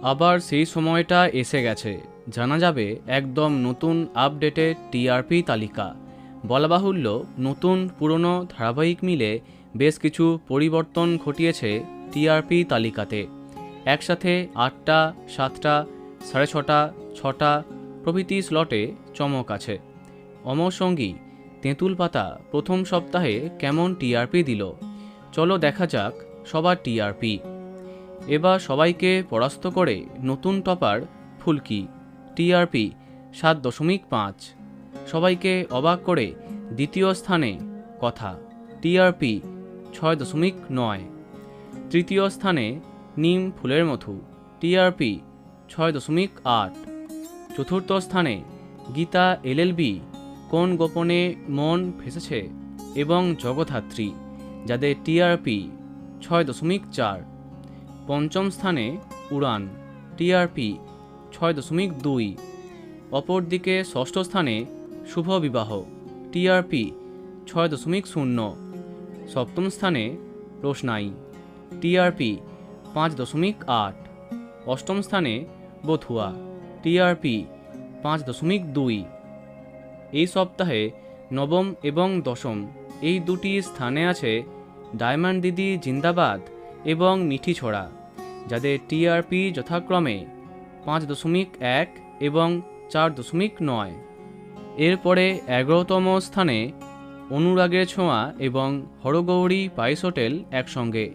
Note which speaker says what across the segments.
Speaker 1: আবার সেই সময়টা এসে গেছে, জানা যাবে একদম নতুন আপডেটেড টিআরপি তালিকা। বলা বাহুল্য, নতুন পুরনো ধারাবাহিক মিলে বেশ কিছু পরিবর্তন ঘটিয়েছে টিআরপি তালিকাতে। একসাথে 8টা, 7টা, 6:30, 6টা প্রভৃতি স্লটে চমক আছে। অমর সঙ্গী তেঁতুল পাতা প্রথম সপ্তাহে কেমন টিআরপি দিল, চলো দেখা যাক সবার টিআরপি। এবার সবাইকে পরাস্ত করে নতুন টপার ফুলকি, টিআরপি 7.5। সবাইকে অবাক করে দ্বিতীয় স্থানে কথা, টিআরপি 6.9। তৃতীয় স্থানে নিম ফুলের মধু, টিআরপি 6.8। চতুর্থ স্থানে গীতা এলএলবি, কোন গোপনে মন ফেসেছে এবং জগদ্ধাত্রী, যাদের টিআরপি 6.4। পঞ্চম স্থানে উড়ান, টিআরপি 6.2। অপরদিকে ষষ্ঠ স্থানে শুভ বিবাহ, টিআরপি 6.0। সপ্তম স্থানে রোশনাই, টিআরপি 5.8। অষ্টম স্থানে বথুয়া, টিআরপি 5.2। এই সপ্তাহে নবম এবং দশম এই দুটি স্থানে আছে ডায়মন্ড দিদি জিন্দাবাদ এবং মিঠি ছোড়া, যাদের টিআরপি যথাক্রমে 5.1 এবং 4.9। এরপরে 11তম স্থানে অনুরাগের ছোঁয়া এবং হরগৌরী পাইস হোটেল একসঙ্গে।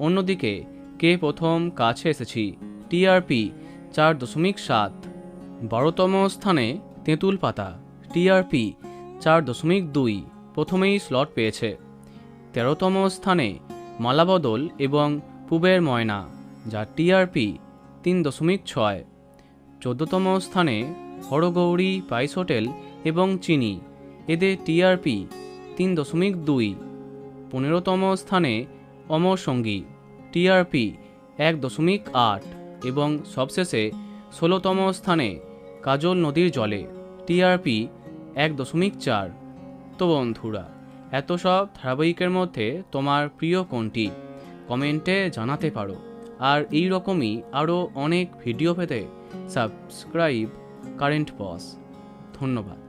Speaker 1: অন্যদিকে কে প্রথম কাছে এসেছি, টিআরপি 4.7। 12তম স্থানে তেঁতুল পাতা, টিআরপি 4.2, প্রথমেই স্লট পেয়েছে। 13তম স্থানে মালাবদল এবং পুবের ময়না, যার টিআরপি 3.6। 14তম স্থানে হরগৌরী পাইস হোটেল এবং চিনি, এদের টিআরপি 3.2। 15তম স্থানে অমর সঙ্গী, টিআরপি 1.8 এবং সবশেষে 16তম স্থানে কাজল নদীর জলে, টিআরপি 1.4। তো বন্ধুরা, এত সব ধারাবাহিকের মধ্যে তোমার প্রিয় কোনটি কমেন্টে জানাতে পারো। আর এই রকমই আরও অনেক ভিডিও পেতে সাবস্ক্রাইব কারেন্ট বস। ধন্যবাদ।